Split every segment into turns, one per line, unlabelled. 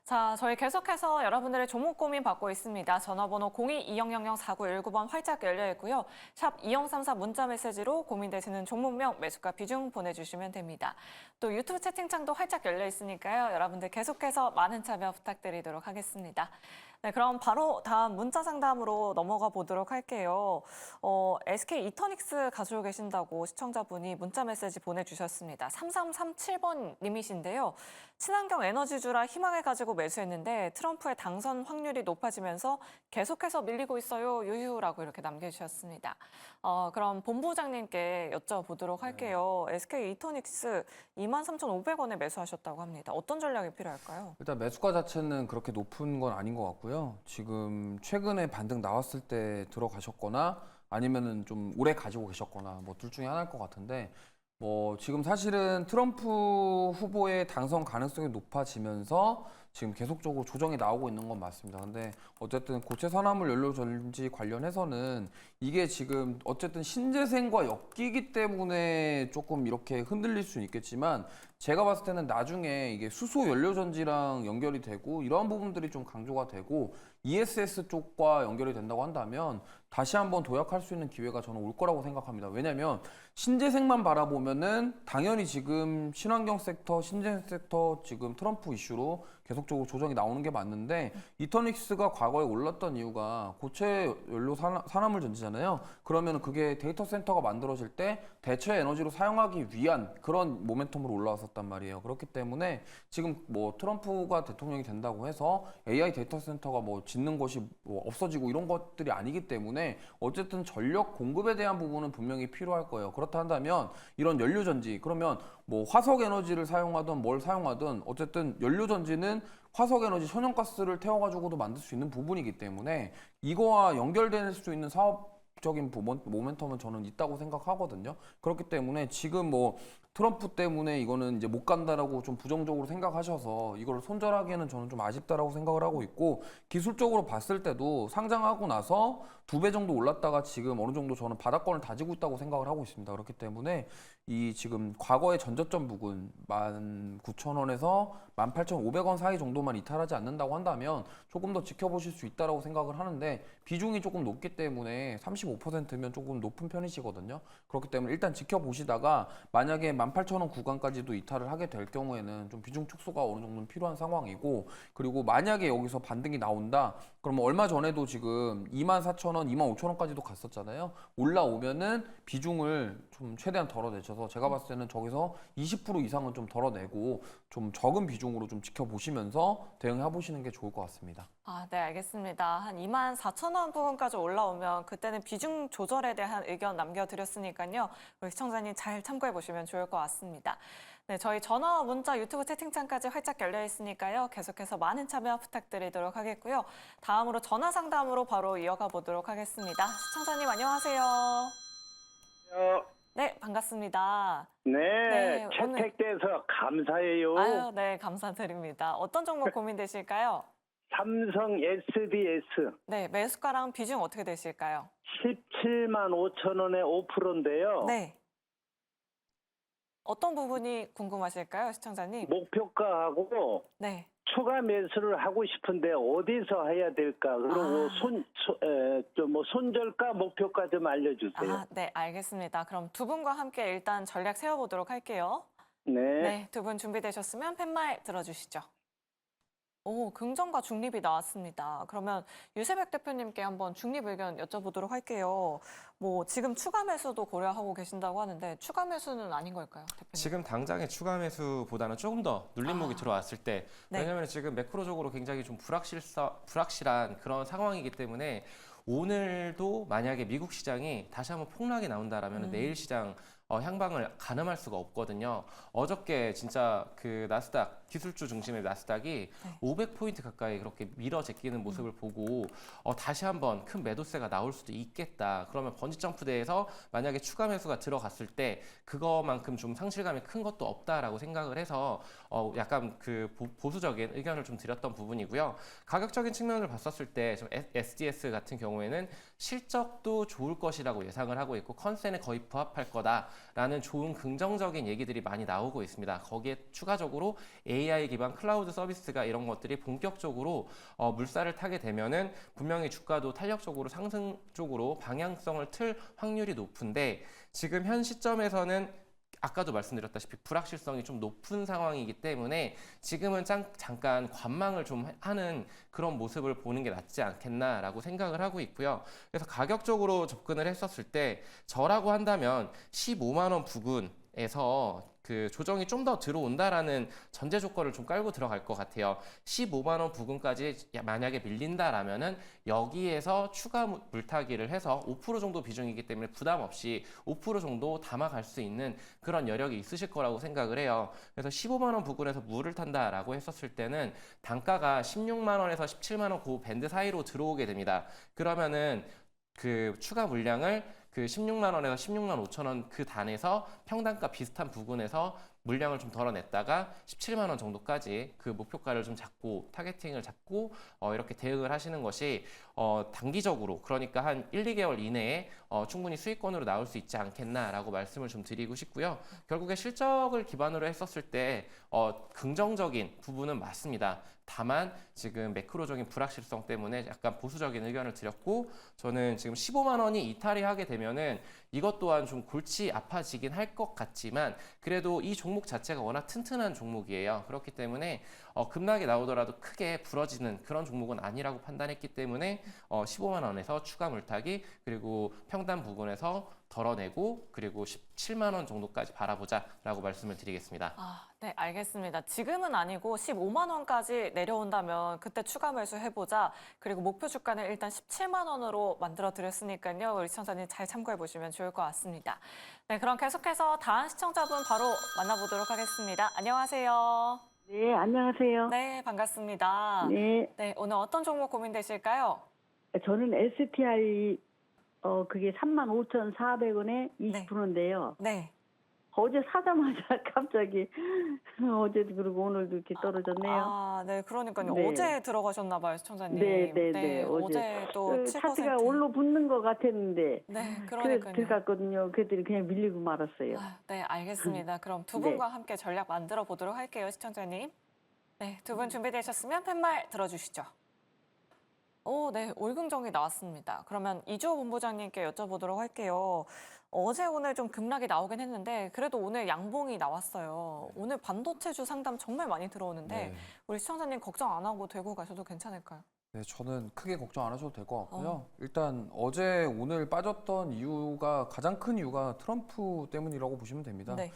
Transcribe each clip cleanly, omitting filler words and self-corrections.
자, 저희 계속해서 여러분들의 종목 고민 받고 있습니다. 전화번호 02-2000-4919번 활짝 열려 있고요. 샵 2034 문자 메시지로 고민되시는 종목명, 매수가 비중 보내주시면 됩니다. 또 유튜브 채팅창도 활짝 열려 있으니까요. 여러분들 계속해서 많은 참여 부탁드리도록 하겠습니다. 네, 그럼 바로 다음 문자 상담으로 넘어가 보도록 할게요. SK 이터닉스 가지고 계신다고 시청자분이 문자 메시지 보내주셨습니다. 3337번 님이신데요. 친환경 에너지주라 희망을 가지고 매수했는데 트럼프의 당선 확률이 높아지면서 계속해서 밀리고 있어요. 유유라고 이렇게 남겨주셨습니다. 그럼 본부장님께 여쭤보도록 할게요. SK 이터닉스 23,500원에 매수하셨다고 합니다. 어떤 전략이 필요할까요?
일단 매수가 자체는 그렇게 높은 건 아닌 것 같고요. 지금 최근에 반등 나왔을 때 들어가셨거나 아니면은 좀 오래 가지고 계셨거나 뭐 둘 중에 하나일 것 같은데 뭐 지금 사실은 트럼프 후보의 당선 가능성이 높아지면서 지금 계속적으로 조정이 나오고 있는 건 맞습니다. 근데 어쨌든 고체 산화물 연료 전지 관련해서는 이게 지금 어쨌든 신재생과 엮이기 때문에 조금 이렇게 흔들릴 수는 있겠지만 제가 봤을 때는 나중에 이게 수소 연료 전지랑 연결이 되고 이러한 부분들이 좀 강조가 되고 ESS 쪽과 연결이 된다고 한다면 다시 한번 도약할 수 있는 기회가 저는 올 거라고 생각합니다. 왜냐하면 신재생만 바라보면은 당연히 지금 친환경 섹터, 신재생 섹터 지금 트럼프 이슈로 계속적으로 조정이 나오는 게 맞는데 이터닉스가 과거에 올랐던 이유가 고체 연료 산화물 전지잖아요. 그러면 그게 데이터 센터가 만들어질 때 대체 에너지로 사용하기 위한 그런 모멘텀으로 올라왔었단 말이에요. 그렇기 때문에 지금 뭐 트럼프가 대통령이 된다고 해서 AI 데이터 센터가 뭐 짓는 것이 뭐 없어지고 이런 것들이 아니기 때문에 어쨌든 전력 공급에 대한 부분은 분명히 필요할 거예요. 그렇다 한다면 이런 연료 전지 그러면 뭐 화석 에너지를 사용하든 뭘 사용하든 어쨌든 연료 전지는 화석 에너지 천연가스를 태워가지고도 만들 수 있는 부분이기 때문에 이거와 연결될 수 있는 사업적인 부분, 모멘텀은 저는 있다고 생각하거든요. 그렇기 때문에 지금 뭐 트럼프 때문에 이거는 이제 못 간다라고 좀 부정적으로 생각하셔서 이걸 손절하기에는 저는 좀 아쉽다라고 생각을 하고 있고 기술적으로 봤을 때도 상장하고 나서 2배 정도 올랐다가 지금 어느 정도 저는 바닥권을 다지고 있다고 생각을 하고 있습니다. 그렇기 때문에 이 지금 과거의 전저점 부근 19,000원에서 18,500원 사이 정도만 이탈하지 않는다고 한다면 조금 더 지켜보실 수 있다라고 생각을 하는데 비중이 조금 높기 때문에 35%면 조금 높은 편이시거든요. 그렇기 때문에 일단 지켜보시다가 만약에 18,000원 구간까지도 이탈을 하게 될 경우에는 좀 비중 축소가 어느 정도는 필요한 상황이고 그리고 만약에 여기서 반등이 나온다 그러면 얼마 전에도 지금 24,000원, 25,000원까지도 갔었잖아요. 올라오면은 비중을 좀 최대한 덜어내셔서 제가 봤을 때는 저기서 20% 이상은 좀 덜어내고 좀 적은 비중으로 좀 지켜보시면서 대응해 보시는 게 좋을 것 같습니다.
아, 네, 알겠습니다. 한 24,000원 부분까지 올라오면 그때는 비중 조절에 대한 의견 남겨드렸으니까요. 우리 시청자님 잘 참고해 보시면 좋을 것 같습니다. 네, 저희 전화, 문자, 유튜브 채팅창까지 활짝 열려 있으니까요. 계속해서 많은 참여 부탁드리도록 하겠고요. 다음으로 전화 상담으로 바로 이어가 보도록 하겠습니다. 시청자님 안녕하세요. 네, 반갑습니다.
네,
네,
채택돼서 감사해요.
아유, 네, 감사드립니다. 어떤 종목 고민되실까요?
삼성 SDS
네, 매수가랑 비중 어떻게 되실까요?
17만 5천 원에 5%인데요.
네. 어떤 부분이 궁금하실까요, 시청자님?
목표가하고
네.
추가 매수를 하고 싶은데 어디서 해야 될까? 그리고 손절가, 목표가 좀 알려주세요.
아, 네, 알겠습니다. 그럼 두 분과 함께 일단 전략 세워보도록 할게요.
네.
네, 두 분 준비되셨으면 팻말 들어주시죠. 오, 긍정과 중립이 나왔습니다. 그러면 유세백 대표님께 한번 중립 의견 여쭤보도록 할게요. 뭐 지금 추가 매수도 고려하고 계신다고 하는데 추가 매수는 아닌 걸까요, 대표님?
지금 당장의 추가 매수보다는 조금 더 눌림목이 들어왔을 때
네.
왜냐하면 지금 매크로적으로 굉장히 좀 불확실한 그런 상황이기 때문에 오늘도 만약에 미국 시장이 다시 한번 폭락이 나온다라면 내일 시장 향방을 가늠할 수가 없거든요. 어저께 진짜 그 나스닥 기술주 중심의 나스닥이 500포인트 가까이 그렇게 밀어 제끼는 모습을 보고 다시 한번 큰 매도세가 나올 수도 있겠다. 그러면 번지 점프대에서 만약에 추가 매수가 들어갔을 때 그거만큼 좀 상실감이 큰 것도 없다라고 생각을 해서 약간 그 보수적인 의견을 좀 드렸던 부분이고요. 가격적인 측면을 봤었을 때 좀 SDS 같은 경우에는 실적도 좋을 것이라고 예상을 하고 있고 컨센에 거의 부합할 거다라는 좋은 긍정적인 얘기들이 많이 나오고 있습니다. 거기에 추가적으로 AI 기반 클라우드 서비스가 이런 것들이 본격적으로 물살을 타게 되면은 분명히 주가도 탄력적으로 상승 쪽으로 방향성을 틀 확률이 높은데 지금 현 시점에서는 아까도 말씀드렸다시피 불확실성이 좀 높은 상황이기 때문에 지금은 잠깐 관망을 좀 하는 그런 모습을 보는 게 낫지 않겠나라고 생각을 하고 있고요. 그래서 가격적으로 접근을 했었을 때 저라고 한다면 15만 원 부근에서 그 조정이 좀 더 들어온다라는 전제 조건을 좀 깔고 들어갈 것 같아요. 15만 원 부근까지 만약에 밀린다라면은 여기에서 추가 물타기를 해서 5% 정도 비중이기 때문에 부담 없이 5% 정도 담아갈 수 있는 그런 여력이 있으실 거라고 생각을 해요. 그래서 15만 원 부근에서 물을 탄다라고 했었을 때는 단가가 16만 원에서 17만 원 그 밴드 사이로 들어오게 됩니다. 그러면은 그 추가 물량을 그 16만 원에서 16만 5천 원 그 단에서 평단가 비슷한 부근에서 물량을 좀 덜어냈다가 17만 원 정도까지 그 목표가를 좀 잡고 타겟팅을 잡고 이렇게 대응을 하시는 것이 단기적으로 그러니까 한 1, 2개월 이내에 충분히 수익권으로 나올 수 있지 않겠나라고 말씀을 좀 드리고 싶고요. 결국에 실적을 기반으로 했었을 때 긍정적인 부분은 맞습니다. 다만 지금 매크로적인 불확실성 때문에 약간 보수적인 의견을 드렸고 저는 지금 15만 원이 이탈이 하게 되면은 이것 또한 좀 골치 아파지긴 할 것 같지만 그래도 이 종목 자체가 워낙 튼튼한 종목이에요. 그렇기 때문에 급락이 나오더라도 크게 부러지는 그런 종목은 아니라고 판단했기 때문에 15만 원에서 추가 물타기 그리고 평단 부근에서 덜어내고 그리고 17만 원 정도까지 바라보자라고 말씀을 드리겠습니다.
네, 알겠습니다. 지금은 아니고 15만 원까지 내려온다면 그때 추가 매수 해보자. 그리고 목표 주가는 일단 17만 원으로 만들어 드렸으니까요. 우리 시청자님 잘 참고해 보시면 좋을 것 같습니다. 네, 그럼 계속해서 다음 시청자분 바로 만나보도록 하겠습니다. 안녕하세요.
네, 안녕하세요.
네, 반갑습니다.
네,
네, 오늘 어떤 종목 고민되실까요?
저는 STI 그게 35,400원에 20%인데요.
네.
어제 사자마자 갑자기 어제도 그러고 오늘도 이렇게 떨어졌네요.
네, 그러니까요.
네.
어제 들어가셨나 봐요, 시청자님.
네,
어제 또
그
7%.
차트가 올로 붙는 것 같았는데
네,
그래서
그러니까요.
들어갔거든요. 그랬더니 그냥 밀리고 말았어요.
네, 알겠습니다. 그럼 두
네.
분과 함께 전략 만들어 보도록 할게요, 시청자님. 네, 두 분 준비되셨으면 팻말 들어주시죠. 네, 올긍정이 나왔습니다. 그러면 이주호 본부장님께 여쭤보도록 할게요. 어제 오늘 좀 급락이 나오긴 했는데 그래도 오늘 양봉이 나왔어요. 오늘 반도체주 상담 정말 많이 들어오는데
네.
우리 시청자님 걱정 안 하고 들고 가셔도 괜찮을까요?
네, 저는 크게 걱정 안 하셔도 될 것 같고요. 일단 어제 오늘 빠졌던 이유가 가장 큰 이유가 트럼프 때문이라고 보시면 됩니다.
네.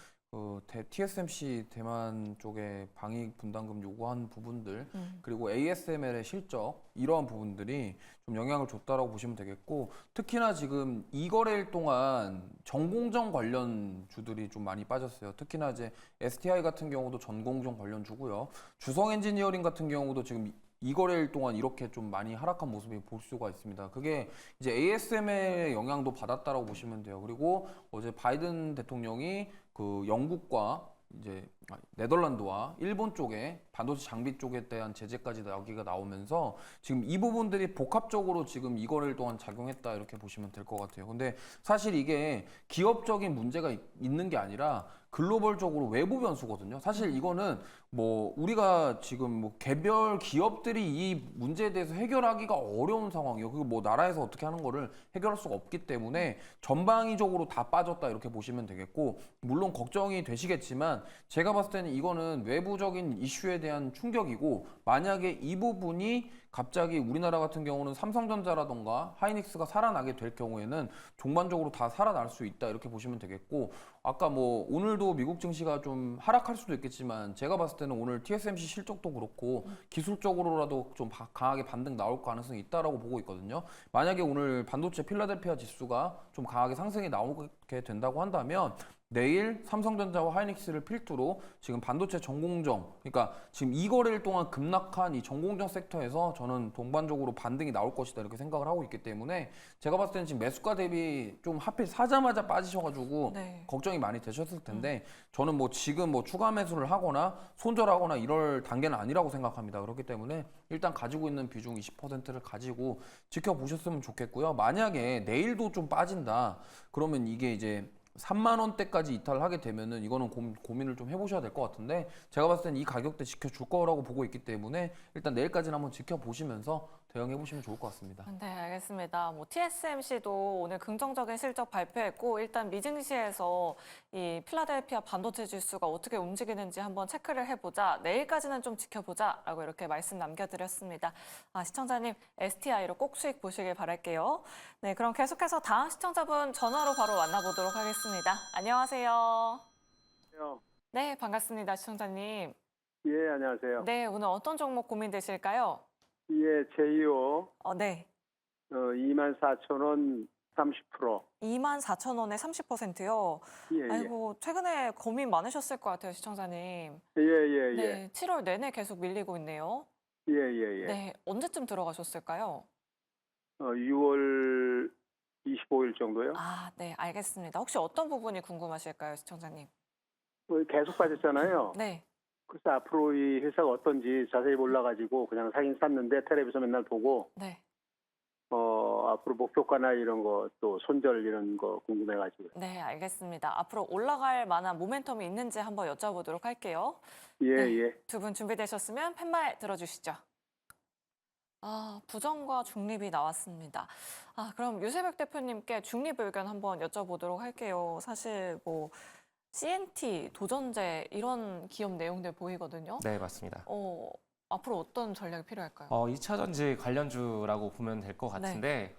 TSMC 대만 쪽에 방위 분담금 요구한 부분들 그리고 ASML의 실적 이러한 부분들이 좀 영향을 줬다라고 보시면 되겠고 특히나 지금 이 거래일 동안 전공정 관련 주들이 좀 많이 빠졌어요. 특히나 이제 STI 같은 경우도 전공정 관련 주고요. 주성 엔지니어링 같은 경우도 지금 이 거래일 동안 이렇게 좀 많이 하락한 모습이 볼 수가 있습니다. 그게 이제 ASML의 영향도 받았다라고 보시면 돼요. 그리고 어제 바이든 대통령이 그 영국과 이제 네덜란드와 일본 쪽에 반도체 장비 쪽에 대한 제재까지 여기가 나오면서 지금 이 부분들이 복합적으로 지금 이 거래일 동안 작용했다 이렇게 보시면 될 것 같아요. 근데 사실 이게 기업적인 문제가 있는 게 아니라 글로벌적으로 외부 변수거든요. 사실 이거는 뭐 우리가 지금 뭐 개별 기업들이 이 문제에 대해서 해결하기가 어려운 상황이에요. 그리고 뭐 나라에서 어떻게 하는 거를 해결할 수가 없기 때문에 전방위적으로 다 빠졌다 이렇게 보시면 되겠고 물론 걱정이 되시겠지만 제가 봤을 때는 이거는 외부적인 이슈에 대한 충격이고 만약에 이 부분이 갑자기 우리나라 같은 경우는 삼성전자라던가 하이닉스가 살아나게 될 경우에는 종반적으로 다 살아날 수 있다 이렇게 보시면 되겠고 아까 뭐 오늘도 미국 증시가 좀 하락할 수도 있겠지만 제가 봤을 때는 오늘 TSMC 실적도 그렇고 기술적으로라도 좀 강하게 반등 나올 가능성이 있다라고 보고 있거든요. 만약에 오늘 반도체 필라델피아 지수가 좀 강하게 상승이 나오게 된다고 한다면 내일 삼성전자와 하이닉스를 필두로 지금 반도체 전공정, 그러니까 지금 이 거래일 동안 급락한 이 전공정 섹터에서 저는 동반적으로 반등이 나올 것이다 이렇게 생각을 하고 있기 때문에 제가 봤을 때는 지금 매수가 대비 좀 하필 사자마자 빠지셔가지고
네.
걱정이 많이 되셨을 텐데 저는 뭐 지금 뭐 추가 매수를 하거나 손절하거나 이럴 단계는 아니라고 생각합니다. 그렇기 때문에 일단 가지고 있는 비중 20%를 가지고 지켜보셨으면 좋겠고요. 만약에 내일도 좀 빠진다 그러면 이게 이제 3만 원대까지 이탈을 하게 되면은 이거는 고민을 좀 해보셔야 될 것 같은데 제가 봤을 때는 이 가격대 지켜줄 거라고 보고 있기 때문에 일단 내일까지는 한번 지켜보시면서 대응해 보시면 좋을 것 같습니다.
네, 알겠습니다. 뭐 TSMC도 오늘 긍정적인 실적 발표했고 일단 미증시에서 이 필라델피아 반도체 지수가 어떻게 움직이는지 한번 체크를 해보자. 내일까지는 좀 지켜보자라고 이렇게 말씀 남겨드렸습니다. 시청자님 STI로 꼭 수익 보시길 바랄게요. 네, 그럼 계속해서 다음 시청자분 전화로 바로 만나보도록 하겠습니다. 안녕하세요. 네, 반갑습니다, 시청자님.
예, 안녕하세요.
네, 오늘 어떤 종목 고민되실까요?
예, 제이오
네.
24,000원 30%.
24,000원에 30%요.
예, 예.
아이고, 최근에 고민 많으셨을 것 같아요, 시청자님.
예, 예, 예.
네, 7월 내내 계속 밀리고 있네요.
예, 예, 예.
네, 언제쯤 들어가셨을까요?
6월 25일 정도요?
네, 알겠습니다. 혹시 어떤 부분이 궁금하실까요, 시청자님?
계속 빠졌잖아요.
네,
그래서 앞으로 이 회사가 어떤지 자세히 몰라가지고 그냥 사긴 샀는데 텔레비전 맨날 보고
네,
앞으로 목표가나 이런 거 또 손절 이런 거 궁금해가지고.
네, 알겠습니다. 앞으로 올라갈 만한 모멘텀이 있는지 한번 여쭤보도록 할게요.
예,
네.
예.
두 분 준비되셨으면 팻말 들어주시죠. 부정과 중립이 나왔습니다. 그럼 유세백 대표님께 중립 의견 한번 여쭤보도록 할게요. 사실 뭐 CNT, 도전제 이런 기업 내용들 보이거든요.
네, 맞습니다.
앞으로 어떤 전략이 필요할까요?
2차 전지 관련주라고 보면 될 것 같은데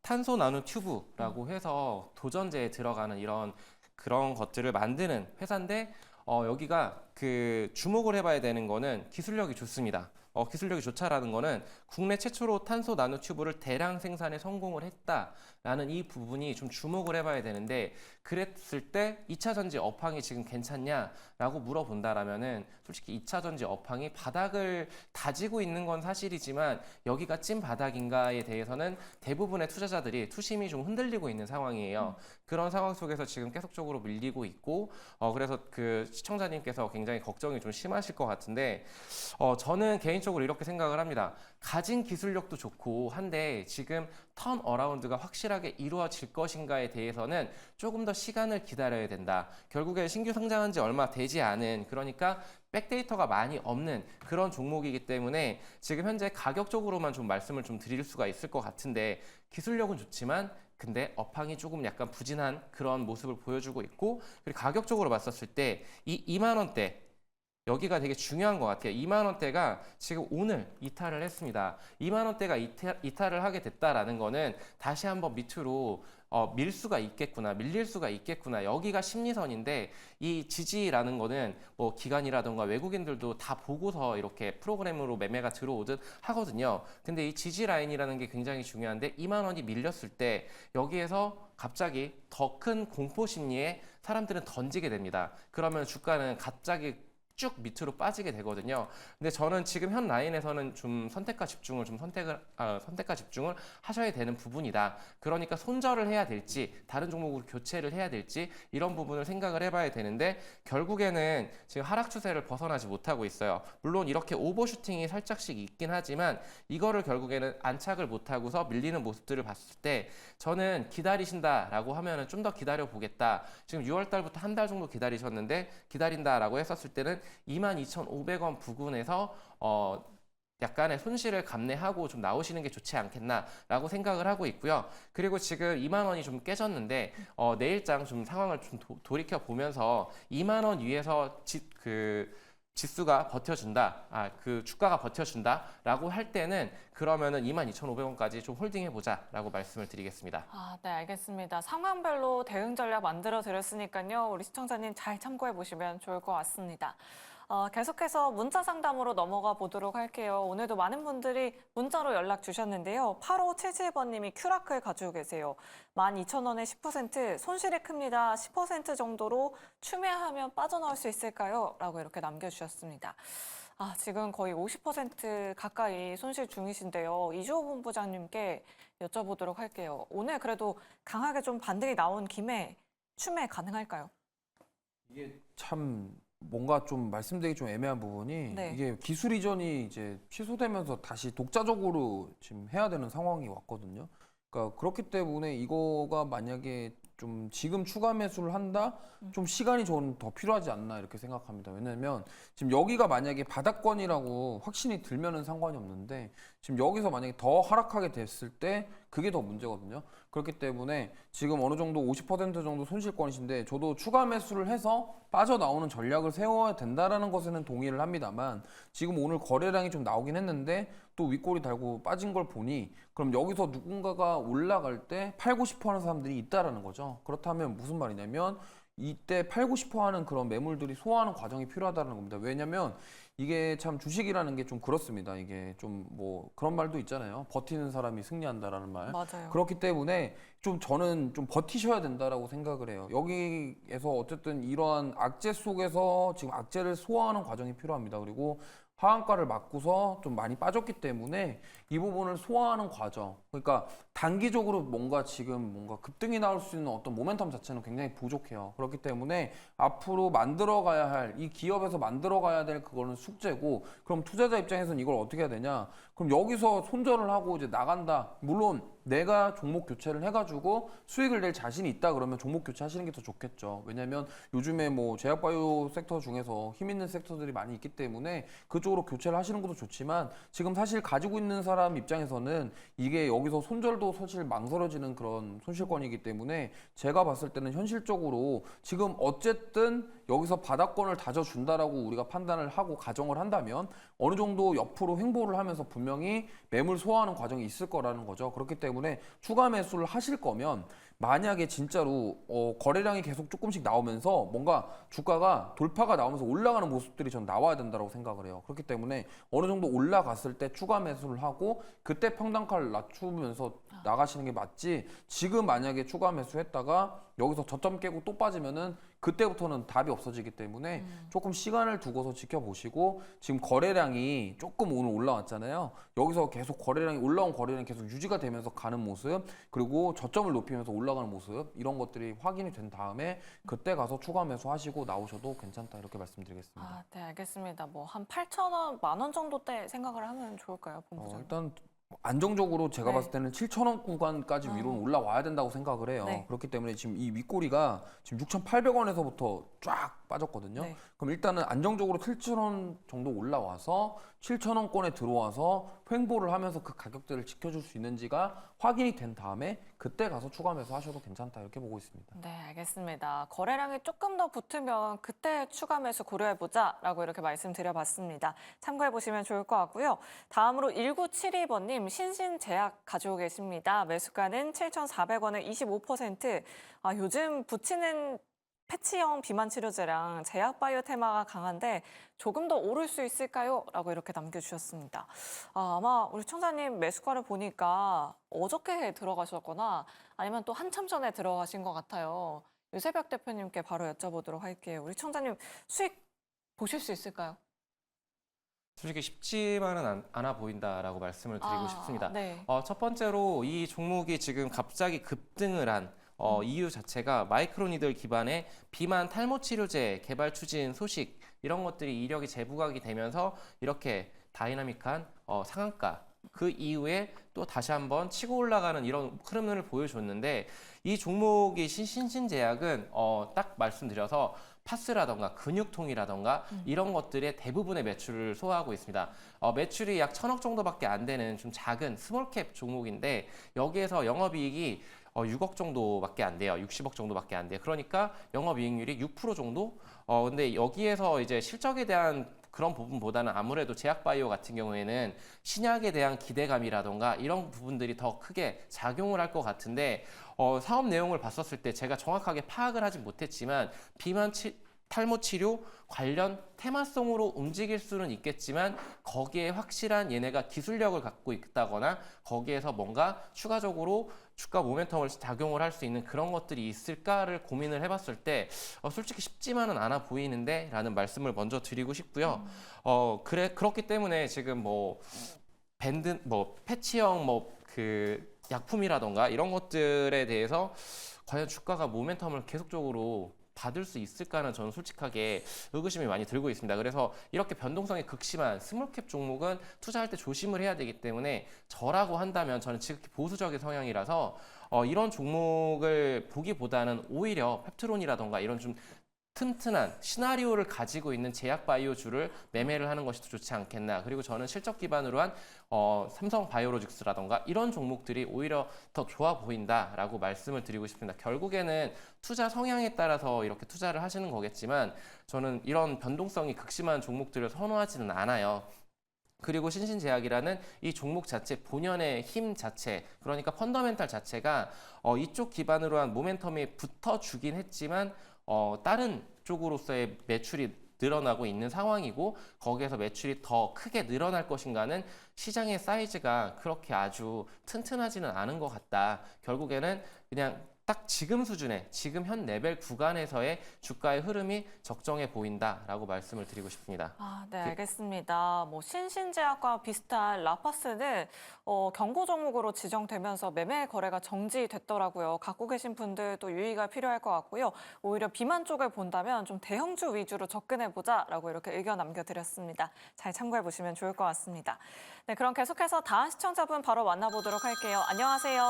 탄소 나노 튜브라고 해서 도전제에 들어가는 그런 것들을 만드는 회사인데 여기가 그 주목을 해봐야 되는 거는 기술력이 좋습니다. 기술력이 좋다라는 거는 국내 최초로 탄소 나노 튜브를 대량 생산에 성공을 했다라는 이 부분이 좀 주목을 해봐야 되는데 그랬을 때 2차 전지 업황이 지금 괜찮냐라고 물어본다라면은 솔직히 2차 전지 업황이 바닥을 다지고 있는 건 사실이지만 여기가 찐 바닥인가에 대해서는 대부분의 투자자들이 투심이 좀 흔들리고 있는 상황이에요. 그런 상황 속에서 지금 계속적으로 밀리고 있고 그래서 그 시청자님께서 굉장히 걱정이 좀 심하실 것 같은데 저는 개인적으로 이렇게 생각을 합니다. 가진 기술력도 좋고 한데 지금 턴 어라운드가 확실하게 이루어질 것인가에 대해서는 조금 더 시간을 기다려야 된다. 결국에 신규 상장한 지 얼마 되지 않은 그러니까 백데이터가 많이 없는 그런 종목이기 때문에 지금 현재 가격적으로만 좀 말씀을 좀 드릴 수가 있을 것 같은데 기술력은 좋지만 근데 업황이 조금 약간 부진한 그런 모습을 보여주고 있고 그리고 가격적으로 봤었을 때 이 2만 원대 여기가 되게 중요한 것 같아요. 2만 원대가 지금 오늘 이탈을 했습니다. 2만 원대가 이탈을 하게 됐다라는 거는 다시 한번 밑으로 밀 수가 있겠구나, 밀릴 수가 있겠구나. 여기가 심리선인데 이 지지라는 거는 뭐 기관이라든가 외국인들도 다 보고서 이렇게 프로그램으로 매매가 들어오듯 하거든요. 근데 이 지지 라인이라는 게 굉장히 중요한데 2만 원이 밀렸을 때 여기에서 갑자기 더 큰 공포 심리에 사람들은 던지게 됩니다. 그러면 주가는 갑자기 쭉 밑으로 빠지게 되거든요. 근데 저는 지금 현 라인에서는 좀 선택과 집중을 하셔야 되는 부분이다. 그러니까 손절을 해야 될지 다른 종목으로 교체를 해야 될지 이런 부분을 생각을 해봐야 되는데 결국에는 지금 하락 추세를 벗어나지 못하고 있어요. 물론 이렇게 오버슈팅이 살짝씩 있긴 하지만 이거를 결국에는 안착을 못하고서 밀리는 모습들을 봤을 때 저는 기다리신다라고 하면은 좀 더 기다려 보겠다. 지금 6월 달부터 한 달 정도 기다리셨는데 기다린다라고 했었을 때는 22,500원 부근에서 약간의 손실을 감내하고 좀 나오시는 게 좋지 않겠나라고 생각을 하고 있고요. 그리고 지금 2만 원이 좀 깨졌는데 내일장 좀 상황을 좀 돌이켜 보면서 2만 원 위에서 지수가 버텨준다, 그 주가가 버텨준다라고 할 때는 그러면은 22,500원까지 좀 홀딩해보자라고 말씀을 드리겠습니다.
네, 알겠습니다. 상황별로 대응 전략 만들어 드렸으니까요. 우리 시청자님 잘 참고해 보시면 좋을 것 같습니다. 계속해서 문자 상담으로 넘어가 보도록 할게요. 오늘도 많은 분들이 문자로 연락 주셨는데요. 8577번님이 큐라클 가지고 계세요. 12,000원에 10%, 손실이 큽니다. 10% 정도로 추매하면 빠져나올 수 있을까요? 라고 이렇게 남겨주셨습니다. 지금 거의 50% 가까이 손실 중이신데요. 이주호 본부장님께 여쭤보도록 할게요. 오늘 그래도 강하게 좀 반등이 나온 김에 추매 가능할까요?
이게 참 뭔가 좀 말씀드리기 좀 애매한 부분이
네.
이게 기술 이전이 이제 취소되면서 다시 독자적으로 지금 해야 되는 상황이 왔거든요. 그러니까 그렇기 때문에 이거가 만약에 좀 지금 추가 매수를 한다? 좀 시간이 좀 더 필요하지 않나 이렇게 생각합니다. 왜냐면 지금 여기가 만약에 바닥권이라고 확신이 들면은 상관이 없는데 지금 여기서 만약에 더 하락하게 됐을 때 그게 더 문제거든요. 그렇기 때문에 지금 어느 정도 50% 정도 손실권이신데 저도 추가 매수를 해서 빠져나오는 전략을 세워야 된다라는 것에는 동의를 합니다만 지금 오늘 거래량이 좀 나오긴 했는데 또 윗골이 달고 빠진 걸 보니 그럼 여기서 누군가가 올라갈 때 팔고 싶어 하는 사람들이 있다라는 거죠. 그렇다면 무슨 말이냐면 이때 팔고 싶어 하는 그런 매물들이 소화하는 과정이 필요하다는 겁니다. 왜냐면 이게 참 주식이라는 게 좀 그렇습니다. 이게 좀 뭐 그런 말도 있잖아요. 버티는 사람이 승리한다라는 말.
맞아요.
그렇기 때문에 좀 저는 좀 버티셔야 된다라고 생각을 해요. 여기에서 어쨌든 이러한 악재 속에서 지금 악재를 소화하는 과정이 필요합니다. 그리고 하한가를 맞고서 좀 많이 빠졌기 때문에 이 부분을 소화하는 과정. 그러니까 단기적으로 뭔가 지금 뭔가 급등이 나올 수 있는 어떤 모멘텀 자체는 굉장히 부족해요. 그렇기 때문에 앞으로 만들어가야 할 이 기업에서 만들어가야 될 그거는 숙제고 그럼 투자자 입장에서는 이걸 어떻게 해야 되냐? 그럼 여기서 손절을 하고 이제 나간다. 물론 내가 종목 교체를 해가지고 수익을 낼 자신이 있다 그러면 종목 교체하시는 게 더 좋겠죠. 왜냐하면 요즘에 뭐 제약바이오 섹터 중에서 힘 있는 섹터들이 많이 있기 때문에 그쪽으로 교체를 하시는 것도 좋지만 지금 사실 가지고 있는 사람 입장에서는 이게 여기서 손절도 사실 망설여지는 그런 손실권이기 때문에 제가 봤을 때는 현실적으로 지금 어쨌든 여기서 바닥권을 다져준다라고 우리가 판단을 하고 가정을 한다면 어느 정도 옆으로 횡보를 하면서 분명히 매물 소화하는 과정이 있을 거라는 거죠. 그렇기 때문에 추가 매수를 하실 거면 만약에 진짜로 거래량이 계속 조금씩 나오면서 뭔가 주가가 돌파가 나오면서 올라가는 모습들이 전 나와야 된다고 생각을 해요. 그렇기 때문에 어느 정도 올라갔을 때 추가 매수를 하고 그때 평단가를 낮추면서 나가시는 게 맞지 지금 만약에 추가 매수했다가 여기서 저점 깨고 또 빠지면은 그때부터는 답이 없어지기 때문에 조금 시간을 두고서 지켜보시고 지금 거래량이 조금 오늘 올라왔잖아요. 여기서 계속 거래량이 올라온 거래량이 계속 유지가 되면서 가는 모습 그리고 저점을 높이면서 올라가는 모습 이런 것들이 확인이 된 다음에 그때 가서 추가 매수하시고 나오셔도 괜찮다 이렇게 말씀드리겠습니다.
네, 알겠습니다. 뭐 한 8,000원, 10,000원 정도 때 생각을 하면 좋을까요, 본부장님?
일단 안정적으로 제가
네.
봤을 때는 7,000원 구간까지 위로는 올라와야 된다고 생각을 해요.
네.
그렇기 때문에 지금 이 윗꼬리가 지금 6,800원에서부터 쫙 빠졌거든요.
네.
그럼 일단은 안정적으로 7,000원 정도 올라와서 7,000원권에 들어와서 횡보를 하면서 그 가격대를 지켜줄 수 있는지가 확인이 된 다음에 그때 가서 추가 매수 하셔도 괜찮다 이렇게 보고 있습니다.
네, 알겠습니다. 거래량이 조금 더 붙으면 그때 추가 매수 고려해보자라고 이렇게 말씀드려봤습니다. 참고해보시면 좋을 것 같고요. 다음으로 1972번님 신신제약 가지고 계십니다. 매수가는 7,400원에 25%. 요즘 붙이는 패치형 비만 치료제랑 제약바이오 테마가 강한데 조금 더 오를 수 있을까요? 라고 이렇게 남겨주셨습니다. 아마 우리 청자님 매수가를 보니까 어저께 들어가셨거나 아니면 또 한참 전에 들어가신 것 같아요. 유세벽 대표님께 바로 여쭤보도록 할게요. 우리 청자님 수익 보실 수 있을까요?
솔직히 쉽지만은 않아 보인다라고 말씀을 드리고 싶습니다.
네.
첫 번째로 이 종목이 지금 갑자기 급등을 한 이유 자체가 마이크로니들 기반의 비만 탈모 치료제 개발 추진 소식 이런 것들이 이력이 재부각이 되면서 이렇게 다이나믹한 상한가 그 이후에 또 다시 한번 치고 올라가는 이런 흐름을 보여줬는데 이 종목이 신신제약은 딱 말씀드려서 파스라던가 근육통이라던가 이런 것들의 대부분의 매출을 소화하고 있습니다. 매출이 약 1,000억 정도밖에 안 되는 좀 작은 스몰캡 종목인데 여기에서 영업이익이 6억 정도밖에 안 돼요. 60억 정도밖에 안 돼요. 그러니까 영업이익률이 6% 정도? 근데 여기에서 이제 실적에 대한 그런 부분보다는 아무래도 제약바이오 같은 경우에는 신약에 대한 기대감이라던가 이런 부분들이 더 크게 작용을 할 것 같은데 사업 내용을 봤었을 때 제가 정확하게 파악을 하진 못했지만 탈모 치료 관련 테마성으로 움직일 수는 있겠지만 거기에 확실한 얘네가 기술력을 갖고 있다거나 거기에서 뭔가 추가적으로 주가 모멘텀을 작용을 할 수 있는 그런 것들이 있을까를 고민을 해봤을 때 솔직히 쉽지만은 않아 보이는데 라는 말씀을 먼저 드리고 싶고요. 그렇기 때문에 지금 뭐 밴드 뭐 패치형 뭐 그 약품이라던가 이런 것들에 대해서 과연 주가가 모멘텀을 계속적으로 받을 수 있을까는 저는 솔직하게 의구심이 많이 들고 있습니다. 그래서 이렇게 변동성이 극심한 스몰캡 종목은 투자할 때 조심을 해야 되기 때문에 저라고 한다면 저는 지극히 보수적인 성향이라서 이런 종목을 보기보다는 오히려 펩트론이라던가 이런 좀 튼튼한 시나리오를 가지고 있는 제약 바이오주를 매매를 하는 것이 더 좋지 않겠나. 그리고 저는 실적 기반으로 한 삼성 바이오로직스라던가 이런 종목들이 오히려 더 좋아 보인다라고 말씀을 드리고 싶습니다. 결국에는 투자 성향에 따라서 이렇게 투자를 하시는 거겠지만 저는 이런 변동성이 극심한 종목들을 선호하지는 않아요. 그리고 신신제약이라는 이 종목 자체 본연의 힘 자체, 그러니까 펀더멘탈 자체가 이쪽 기반으로 한 모멘텀이 붙어주긴 했지만 다른 쪽으로서의 매출이 늘어나고 있는 상황이고 거기에서 매출이 더 크게 늘어날 것인가는 시장의 사이즈가 그렇게 아주 튼튼하지는 않은 것 같다. 결국에는 그냥 딱 지금 수준의 지금 현 레벨 구간에서의 주가의 흐름이 적정해 보인다라고 말씀을 드리고 싶습니다.
네, 알겠습니다. 뭐 신신제약과 비슷한 라파스는 경고 종목으로 지정되면서 매매 거래가 정지됐더라고요. 갖고 계신 분들도 유의가 필요할 것 같고요. 오히려 비만 쪽을 본다면 좀 대형주 위주로 접근해보자라고 이렇게 의견 남겨드렸습니다. 잘 참고해 보시면 좋을 것 같습니다. 네, 그럼 계속해서 다음 시청자분 바로 만나보도록 할게요. 안녕하세요.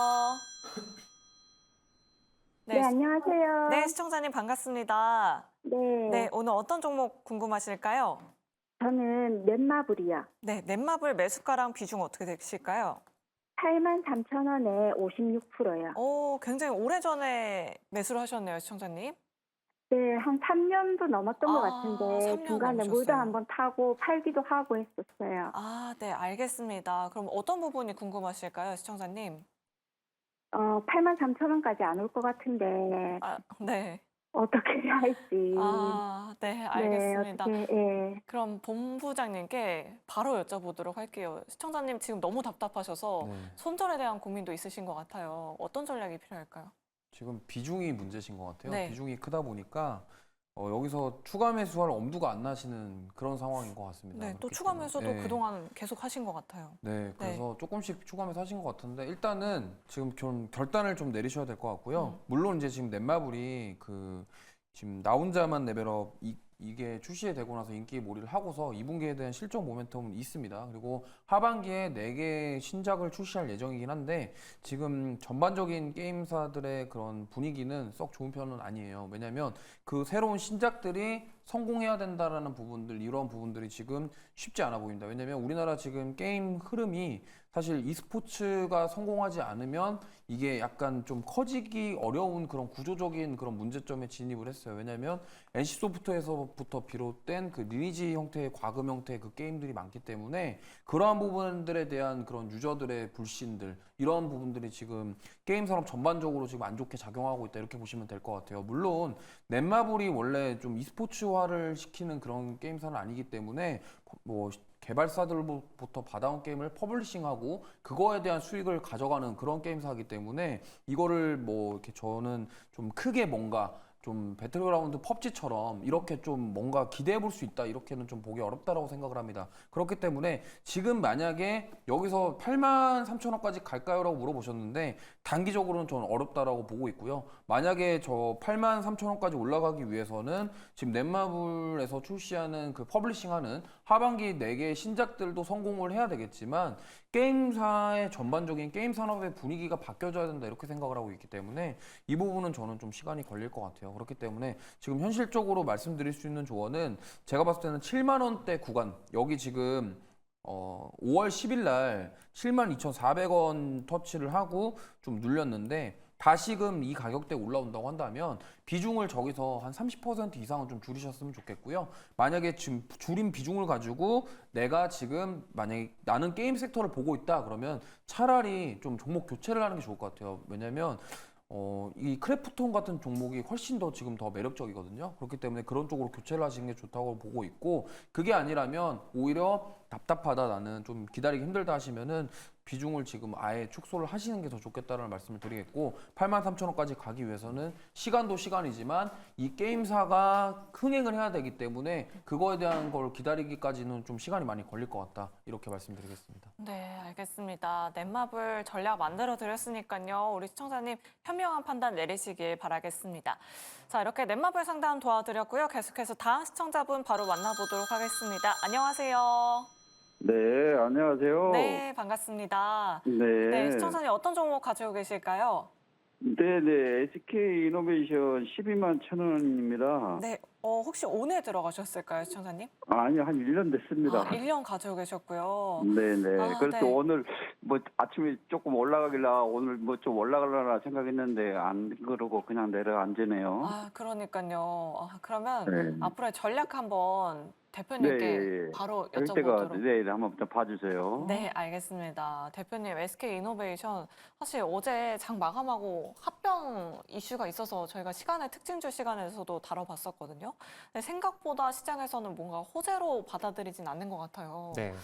네, 안녕하세요.
네, 시청자님 반갑습니다.
네,
네, 오늘 어떤 종목 궁금하실까요?
저는 넷마블이요.
네, 넷마블 매수가랑 비중 어떻게 되실까요?
83,000원에 56%요.
굉장히 오래전에 매수를 하셨네요, 시청자님.
네, 한 3년도 넘었던 것 같은데
3년
중간에
넘으셨어요.
물도 한번 타고 팔기도 하고 했었어요.
네, 알겠습니다. 그럼 어떤 부분이 궁금하실까요, 시청자님?
83,000원까지 안 올 것 같은데
네.
어떻게 해야 할지.
네, 알겠습니다.
네, 어떻게, 예.
그럼 본부장님께 바로 여쭤보도록 할게요. 시청자님 지금 너무 답답하셔서
네.
손절에 대한 고민도 있으신 것 같아요. 어떤 전략이 필요할까요?
지금 비중이 문제신 것 같아요.
네.
비중이 크다 보니까 여기서 추가 매수할 엄두가 안 나시는 그런 상황인 것 같습니다.
네, 또
그렇기
추가
때문에.
매수도
네.
그동안 계속 하신 것 같아요.
네, 그래서 조금씩 추가 매수 하신 것 같은데 일단은 지금 좀 결단을 좀 내리셔야 될 것 같고요. 물론 이제 지금 넷마블이 지금 나 혼자만 레벨업 이게 출시되고 나서 인기 몰이를 하고서 2분기에 대한 실적 모멘텀은 있습니다. 그리고 하반기에 4개 신작을 출시할 예정이긴 한데 지금 전반적인 게임사들의 그런 분위기는 썩 좋은 편은 아니에요. 왜냐하면 그 새로운 신작들이 성공해야 된다라는 부분들, 이런 부분들이 지금 쉽지 않아 보입니다. 왜냐하면 우리나라 지금 게임 흐름이 사실 e스포츠가 성공하지 않으면 이게 약간 좀 커지기 어려운 그런 구조적인 그런 문제점에 진입을 했어요. 왜냐하면 NC소프트에서부터 비롯된 그 리니지 형태의 과금 형태의 그 게임들이 많기 때문에 그러한 부분들에 대한 그런 유저들의 불신들, 이런 부분들이 지금 게임 산업 전반적으로 지금 안 좋게 작용하고 있다, 이렇게 보시면 될 것 같아요. 물론 넷마블이 원래 좀 e스포츠화를 시키는 그런 게임사는 아니기 때문에 뭐 개발사들부터 받아온 게임을 퍼블리싱하고 그거에 대한 수익을 가져가는 그런 게임사이기 때문에 이거를 뭐 이렇게 저는 좀 크게 뭔가 좀 배틀그라운드 펍지처럼 이렇게 좀 뭔가 기대해 볼 수 있다, 이렇게는 좀 보기 어렵다라고 생각을 합니다. 그렇기 때문에 지금 만약에 여기서 83,000원까지 갈까요? 라고 물어보셨는데 단기적으로는 저는 어렵다라고 보고 있고요. 만약에 저 83,000원까지 올라가기 위해서는 지금 넷마블에서 출시하는 그 퍼블리싱하는 하반기 4개의 신작들도 성공을 해야 되겠지만 게임사의 전반적인 게임 산업의 분위기가 바뀌어져야 된다, 이렇게 생각을 하고 있기 때문에 이 부분은 저는 좀 시간이 걸릴 것 같아요. 그렇기 때문에 지금 현실적으로 말씀드릴 수 있는 조언은 제가 봤을 때는 7만 원대 구간, 여기 지금 5월 10일 날 72,400원 터치를 하고 좀 눌렸는데 다시금 이 가격대에 올라온다고 한다면 비중을 저기서 한 30% 이상은 좀 줄이셨으면 좋겠고요. 만약에 지금 줄인 비중을 가지고 내가 지금 만약에 나는 게임 섹터를 보고 있다 그러면 차라리 좀 종목 교체를 하는 게 좋을 것 같아요. 왜냐면 이 크래프톤 같은 종목이 훨씬 더 지금 더 매력적이거든요. 그렇기 때문에 그런 쪽으로 교체를 하시는 게 좋다고 보고 있고, 그게 아니라면 오히려 답답하다, 나는 좀 기다리기 힘들다 하시면은 비중을 지금 아예 축소를 하시는 게 더 좋겠다는 말씀을 드리겠고, 83,000원까지 가기 위해서는 시간도 시간이지만 이 게임사가 흥행을 해야 되기 때문에 그거에 대한 걸 기다리기까지는 좀 시간이 많이 걸릴 것 같다, 이렇게 말씀드리겠습니다.
네, 알겠습니다. 넷마블 전략 만들어 드렸으니까요. 우리 시청자님 현명한 판단 내리시길 바라겠습니다. 자, 이렇게 넷마블 상담 도와드렸고요. 계속해서 다음 시청자분 바로 만나보도록 하겠습니다. 안녕하세요.
네, 안녕하세요.
네, 반갑습니다.
네.
네, 시청자님 어떤 종목 가지고 계실까요?
네, SK 이노베이션 12만 1,000원입니다.
네, 혹시 오늘 들어가셨을까요, 시청자님?
아니요, 한 1년 됐습니다.
1년 가지고 계셨고요.
네네.
아,
그래서
네.
오늘 뭐 아침에 조금 올라가길래 오늘 뭐 좀 올라가려나 생각했는데 안 그러고 그냥 내려앉으네요.
아, 그러니까요. 그러면
네.
앞으로의 전략 한번
네,
대표님께
예, 예.
바로
그럴 때가
여쭤보도록.
네, 한번 좀 봐주세요.
네, 알겠습니다. 대표님, SK 이노베이션 사실 어제 장 마감하고 합병 이슈가 있어서 저희가 특징주 시간에서도 다뤄봤었거든요. 근데 생각보다 시장에서는 뭔가 호재로 받아들이진 않는 것 같아요.
네.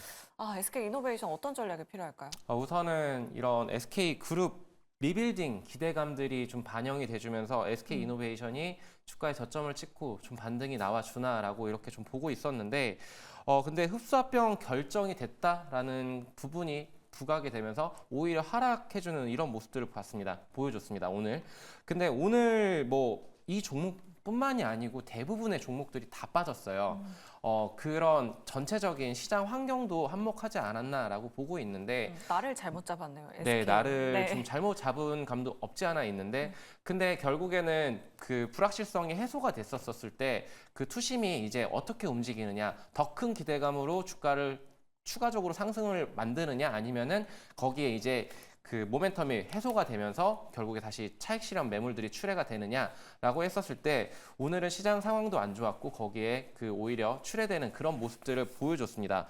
SK 이노베이션 어떤 전략이 필요할까요?
우선은 이런 SK 그룹 리빌딩 기대감들이 좀 반영이 돼주면서 SK 이노베이션이 주가에 저점을 찍고 좀 반등이 나와주나라고 이렇게 좀 보고 있었는데, 근데 흡수합병 결정이 됐다라는 부분이 부각이 되면서 오히려 하락해주는 이런 모습들을 보여줬습니다, 오늘. 근데 오늘 뭐 이 종목뿐만이 아니고 대부분의 종목들이 다 빠졌어요. 그런 전체적인 시장 환경도 한몫하지 않았나라고 보고 있는데,
날을 잘못 잡았네요, SK.
네, 나를
네.
좀 잘못 잡은 감도 없지 않아 있는데, 근데 결국에는 그 불확실성이 해소가 됐었을 때 그 투심이 이제 어떻게 움직이느냐, 더 큰 기대감으로 주가를 추가적으로 상승을 만드느냐, 아니면은 거기에 이제 그 모멘텀이 해소가 되면서 결국에 다시 차익 실현 매물들이 출회가 되느냐라고 했었을 때 오늘은 시장 상황도 안 좋았고 거기에 그 오히려 출회되는 그런 모습들을 보여줬습니다.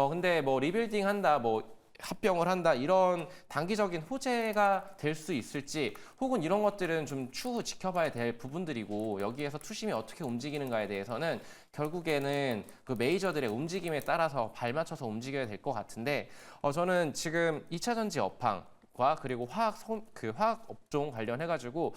근데 뭐 리빌딩 한다, 뭐 합병을 한다, 이런 단기적인 호재가 될 수 있을지, 혹은 이런 것들은 좀 추후 지켜봐야 될 부분들이고, 여기에서 투심이 어떻게 움직이는가에 대해서는 결국에는 그 메이저들의 움직임에 따라서 발맞춰서 움직여야 될 것 같은데, 저는 지금 2차 전지 업황 과 그리고 화학 업종 관련해가지고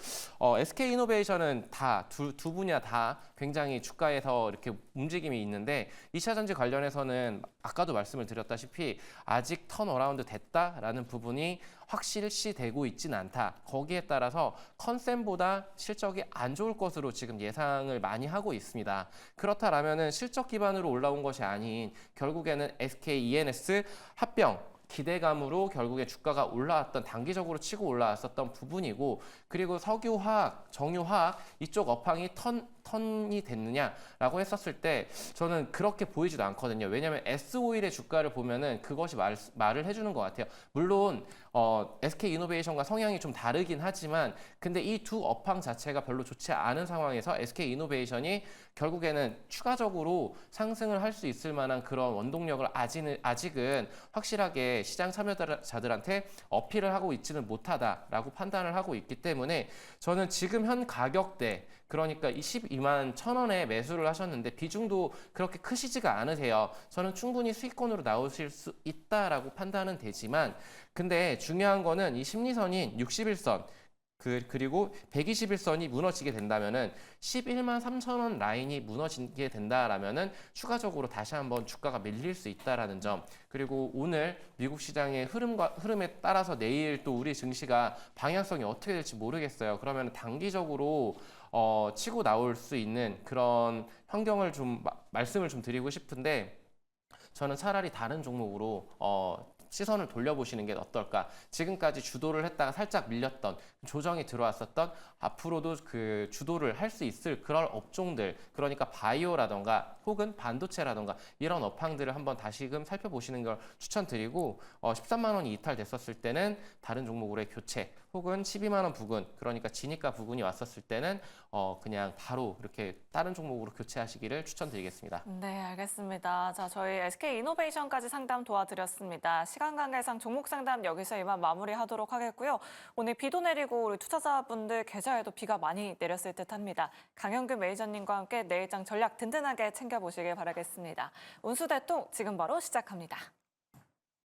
SK 이노베이션은 다 두 분야 다 굉장히 주가에서 이렇게 움직임이 있는데, 2차 전지 관련해서는 아까도 말씀을 드렸다시피 아직 턴어라운드 됐다라는 부분이 확실시되고 있지는 않다. 거기에 따라서 컨센보다 실적이 안 좋을 것으로 지금 예상을 많이 하고 있습니다. 그렇다라면은 실적 기반으로 올라온 것이 아닌 결국에는 SK ENS 합병 기대감으로 결국에 주가가 올라왔던, 단기적으로 치고 올라왔었던 부분이고, 그리고 석유화학, 정유화학 이쪽 업황이 턴이 됐느냐라고 했었을 때 저는 그렇게 보이지도 않거든요. 왜냐하면 S오일의 주가를 보면은 그것이 말을 해주는 것 같아요. 물론 SK 이노베이션과 성향이 좀 다르긴 하지만, 근데 이 두 업황 자체가 별로 좋지 않은 상황에서 SK 이노베이션이 결국에는 추가적으로 상승을 할 수 있을 만한 그런 원동력을 아직은 확실하게 시장 참여자들한테 어필을 하고 있지는 못하다라고 판단을 하고 있기 때문에, 저는 지금 현 가격대, 그러니까 22만 1,000원에 매수를 하셨는데 비중도 그렇게 크시지가 않으세요. 저는 충분히 수익권으로 나오실 수 있다라고 판단은 되지만, 근데 중요한 거는 이 심리선인 61선 그리고 121선이 무너지게 된다면은 11만 3,000원 라인이 무너지게 된다라면은 추가적으로 다시 한번 주가가 밀릴 수 있다라는 점, 그리고 오늘 미국 시장의 흐름에 따라서 내일 또 우리 증시가 방향성이 어떻게 될지 모르겠어요. 그러면 단기적으로 치고 나올 수 있는 그런 환경을 좀 말씀을 좀 드리고 싶은데, 저는 차라리 다른 종목으로 시선을 돌려보시는 게 어떨까. 지금까지 주도를 했다가 살짝 밀렸던, 조정이 들어왔었던, 앞으로도 그 주도를 할 수 있을 그런 업종들, 그러니까 바이오라던가 혹은 반도체라던가 이런 업황들을 한번 다시금 살펴보시는 걸 추천드리고, 13만 원이 이탈됐었을 때는 다른 종목으로의 교체 혹은 12만 원 부근, 그러니까 지니까 부근이 왔었을 때는 그냥 바로 이렇게 다른 종목으로 교체하시기를 추천드리겠습니다.
네, 알겠습니다. 자, 저희 SK이노베이션까지 상담 도와드렸습니다. 시간 관계상 종목 상담 여기서 이만 마무리하도록 하겠고요. 오늘 비도 내리고 우리 투자자분들 계좌에도 비가 많이 내렸을 듯합니다. 강현규 매니저님과 함께 내일장 전략 든든하게 챙겨보시길 바라겠습니다. 운수대통 지금 바로 시작합니다.